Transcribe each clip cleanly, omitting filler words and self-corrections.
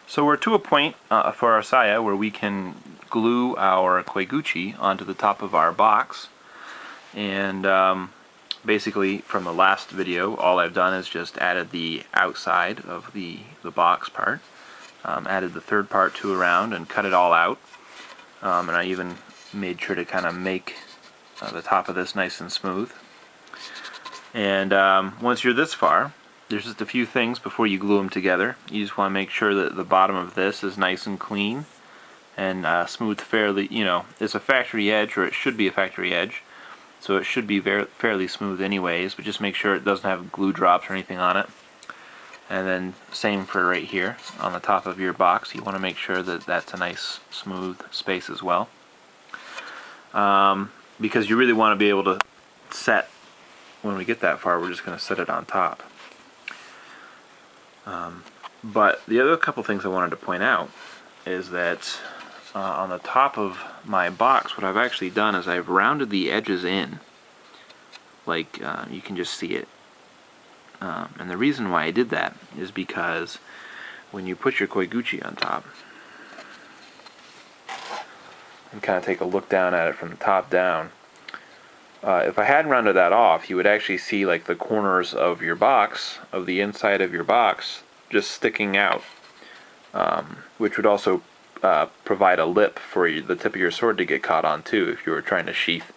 So we're to a point for our saya where we can glue our koiguchi onto the top of our box, and basically from the last video all I've done is just added the outside of the box part, added the third part to around and cut it all out, and I even made sure to kind of make the top of this nice and smooth. And once you're this far, there's just a few things before you glue them together. You just want to make sure that the bottom of this is nice and clean and smooth fairly. You know, it's a factory edge, or it should be a factory edge, so it should be fairly smooth anyways, but just make sure it doesn't have glue drops or anything on it. And then same for right here on the top of your box. You want to make sure that that's a nice smooth space as well, because you really want to be able to set, when we get that far, we're just going to set it on top. But the other couple things I wanted to point out is that on the top of my box, what I've actually done is I've rounded the edges in, like you can just see it. And the reason why I did that is because when you put your koiguchi on top and kind of take a look down at it from the top down, if I hadn't rounded that off, you would actually see like the corners of your box, of the inside of your box, just sticking out, which would also provide a lip for the tip of your sword to get caught on too if you were trying to sheath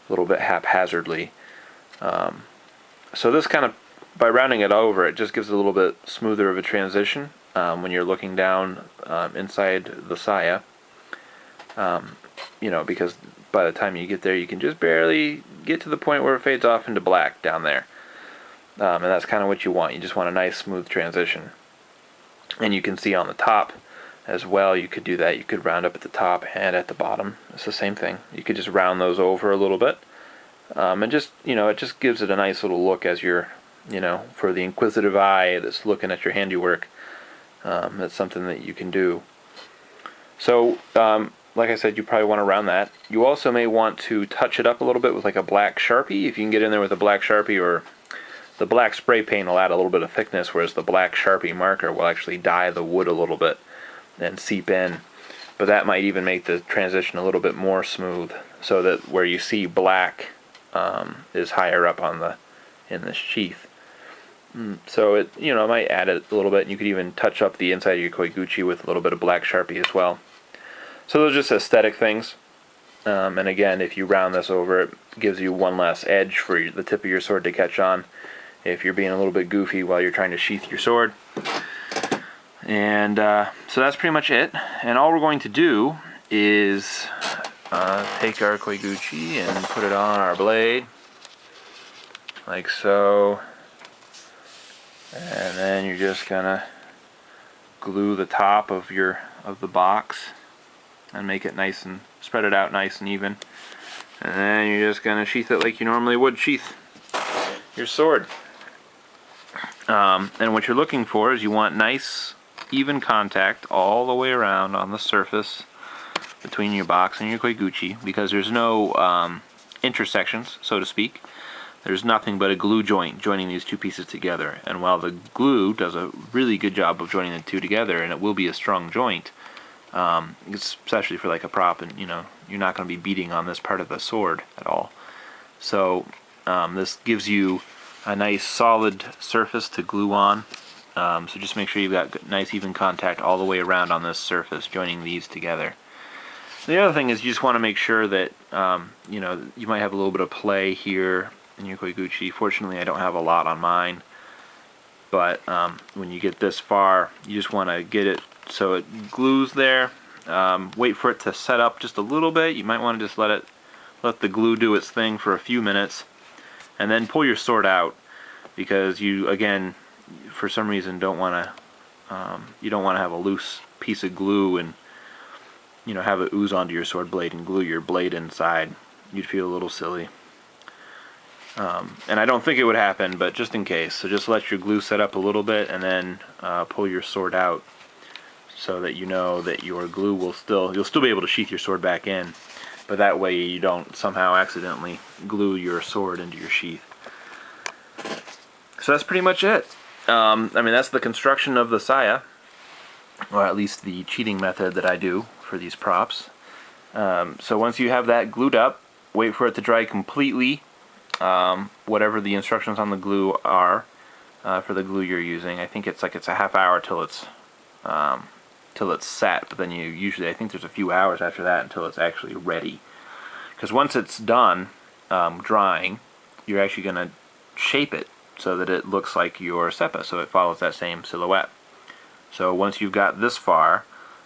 a little bit haphazardly. So this kind of, by rounding it over, it just gives it a little bit smoother of a transition when you're looking down inside the saya. You know, because by the time you get there, you can just barely get to the point where it fades off into black down there. And that's kind of what you want. You just want a nice smooth transition. And you can see on the top as well, you could do that. You could round up at the top and at the bottom. It's the same thing. You could just round those over a little bit. And just, you know, it just gives it a nice little look as you're, you know, for the inquisitive eye that's looking at your handiwork. That's something that you can do. So, like I said, you probably want to round that. You also may want to touch it up a little bit with like a black Sharpie. If you can get in there with a black Sharpie, or the black spray paint will add a little bit of thickness, whereas the black Sharpie marker will actually dye the wood a little bit and seep in. But that might even make the transition a little bit more smooth, so that where you see black is higher up on in the sheath. So it, you know, might add it a little bit, and you could even touch up the inside of your koiguchi with a little bit of black Sharpie as well. So those are just aesthetic things. And again, if you round this over, it gives you one less edge for the tip of your sword to catch on if you're being a little bit goofy while you're trying to sheath your sword. And so that's pretty much it. And all we're going to do is take our koiguchi and put it on our blade, like so. And then you're just gonna glue the top of the box and make it nice and spread it out nice and even. And then you're just gonna sheath it like you normally would sheath your sword. And what you're looking for is you want nice even contact all the way around on the surface between your box and your koiguchi, because there's no intersections, so to speak. There's nothing but a glue joint joining these two pieces together. And while the glue does a really good job of joining the two together, and it will be a strong joint, especially for like a prop, and you know, you're not going to be beating on this part of the sword at all. So this gives you a nice solid surface to glue on. So just make sure you've got nice even contact all the way around on this surface, joining these together. The other thing is you just want to make sure that you know, you might have a little bit of play here in your koiguchi. Fortunately, I don't have a lot on mine, but when you get this far, you just want to get it so it glues there. Wait for it to set up just a little bit. You might want to just let the glue do its thing for a few minutes, and then pull your sword out, because you, again, for some reason don't want to you don't want to have a loose piece of glue and, you know, have it ooze onto your sword blade and glue your blade inside. You'd feel a little silly. And I don't think it would happen, but just in case. So just let your glue set up a little bit, and then pull your sword out, so that you know that your glue will you'll still be able to sheath your sword back in, but that way you don't somehow accidentally glue your sword into your sheath. So that's pretty much it. I mean, that's the construction of the saya. or at least the cheating method that I do for these props. So once you have that glued up, wait for it to dry completely, whatever the instructions on the glue are for the glue you're using. I think it's a half hour till it's set, but then I think there's a few hours after that until it's actually ready. Because once it's done drying, you're actually going to shape it so that it looks like your seppa, so it follows that same silhouette. So once you've got this far,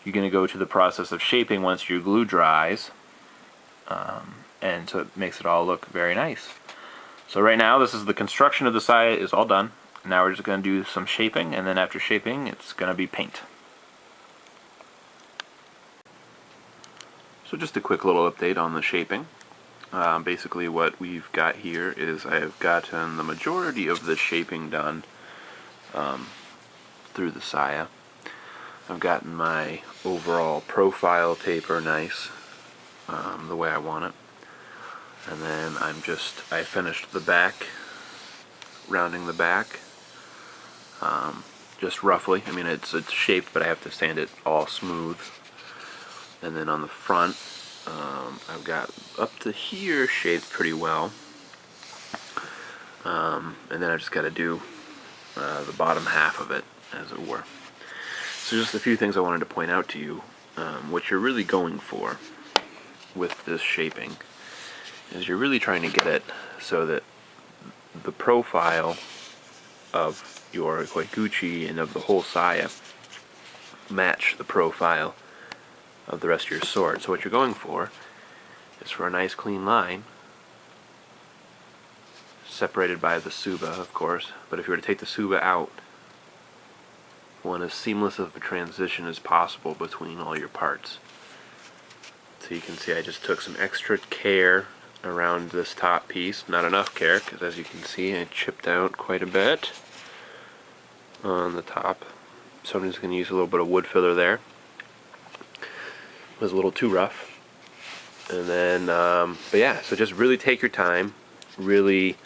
you're going to go to the process of shaping once your glue dries, and so it makes it all look very nice. So right now, this is the construction of the saya is all done. Now we're just going to do some shaping, and then after shaping, it's going to be paint. So just a quick little update on the shaping. Basically what we've got here is I have gotten the majority of the shaping done through the saya. I've gotten my overall profile taper nice, the way I want it. And then I finished the back, rounding the back, just roughly. I mean it's shaped, but I have to sand it all smooth. And then on the front, I've got up to here shaped pretty well. And then I just got to do the bottom half of it, as it were. So just a few things I wanted to point out to you. What you're really going for with this shaping is you're really trying to get it so that the profile of your koiguchi and of the whole saya match the profile of the rest of your sword. So what you're going for is for a nice clean line, separated by the tsuba, of course, but if you were to take the tsuba out, want as seamless of a transition as possible between all your parts. So you can see I just took some extra care around this top piece. Not enough care, because as you can see I chipped out quite a bit on the top. So I'm just going to use a little bit of wood filler there. It was a little too rough. And then, but yeah, so just really take your time, really,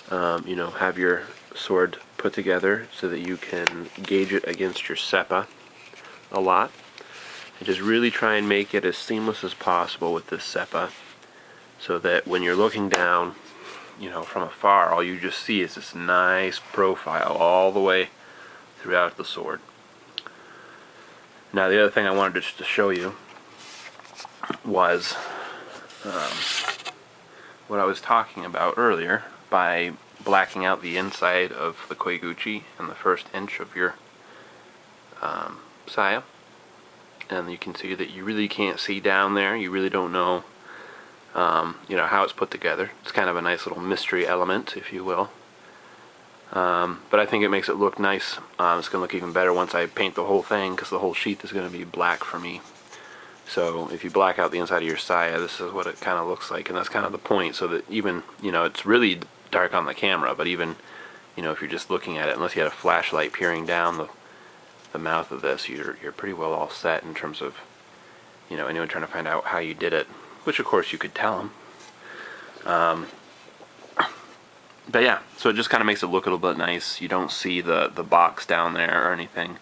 have your sword put together so that you can gauge it against your seppa a lot. And just really try and make it as seamless as possible with this seppa, so that when you're looking down, from afar, all you just see is this nice profile all the way throughout the sword. Now the other thing I wanted to show you was what I was talking about earlier by blacking out the inside of the koiguchi and the first inch of your saya. And you can see that you really can't see down there. You really don't know, how it's put together. It's kind of a nice little mystery element, if you will. But I think it makes it look nice. It's going to look even better once I paint the whole thing, because the whole sheath is going to be black for me. So if you black out the inside of your saya, this is what it kind of looks like, and that's kind of the point, so that even, it's really dark on the camera, but even, if you're just looking at it, unless you had a flashlight peering down the mouth of this, you're pretty well all set in terms of, anyone trying to find out how you did it, which of course you could tell them. But yeah, so it just kind of makes it look a little bit nice. You don't see the box down there or anything,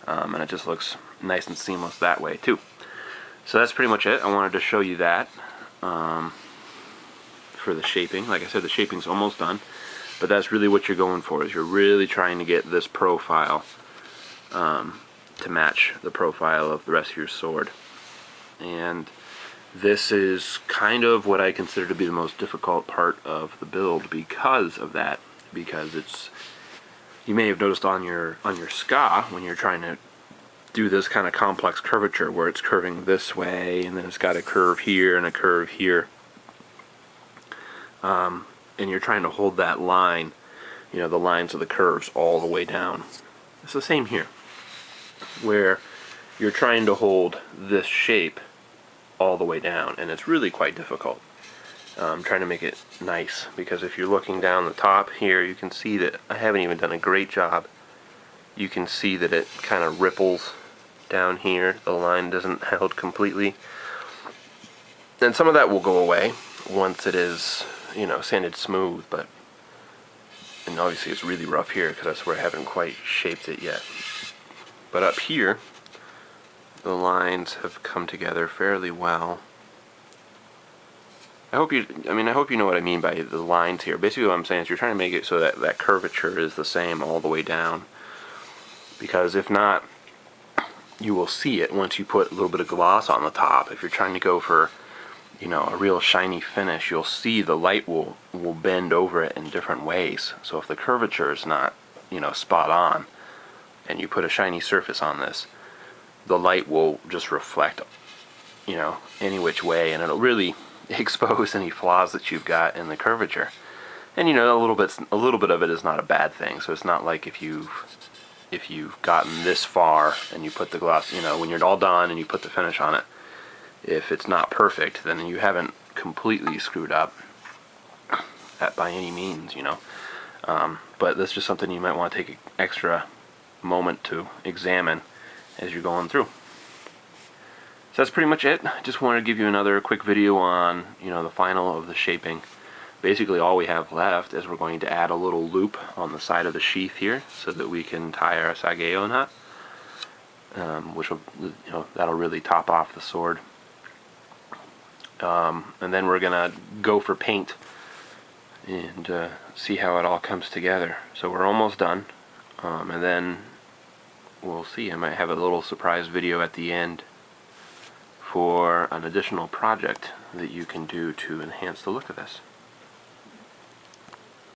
and it just looks nice and seamless that way too. So that's pretty much it. I wanted to show you that for the shaping. Like I said, the shaping's almost done, but that's really what you're going for, is you're really trying to get this profile to match the profile of the rest of your sword. And this is kind of what I consider to be the most difficult part of the build because of that. Because you may have noticed on your ska, when you're trying to do this kind of complex curvature where it's curving this way and then it's got a curve here and a curve here, and you're trying to hold that line, the lines of the curves all the way down. It's the same here, where you're trying to hold this shape all the way down, and it's really quite difficult. Trying to make it nice, because if you're looking down the top here, you can see that I haven't even done a great job. You can see that it kind of ripples down here. The line doesn't held completely, and some of that will go away once it is, sanded smooth. And obviously it's really rough here because that's where I haven't quite shaped it yet. But up here, the lines have come together fairly well. I hope you know what I mean by the lines here. Basically what I'm saying is you're trying to make it so that that curvature is the same all the way down. Because if not, you will see it once you put a little bit of gloss on the top. If you're trying to go for, you know, a real shiny finish, you'll see the light will bend over it in different ways. So if the curvature is not, you know, spot on, and you put a shiny surface on this, the light will just reflect, you know, any which way, and it'll really expose any flaws that you've got in the curvature. And you know, a little bit of it is not a bad thing. So it's not like if you've gotten this far and you put the gloss, you know, when you're all done and you put the finish on it, if it's not perfect, then you haven't completely screwed up by any means, you know. But that's just something you might want to take an extra moment to examine as you're going through. So that's pretty much it. Just wanted to give you another quick video on, you know, the final of the shaping. Basically all we have left is we're going to add a little loop on the side of the sheath here so that we can tie our sageo knot, which will, you know, that'll really top off the sword. And then we're gonna go for paint and see how it all comes together. So we're almost done, and then we'll see. I might have a little surprise video at the end for an additional project that you can do to enhance the look of this.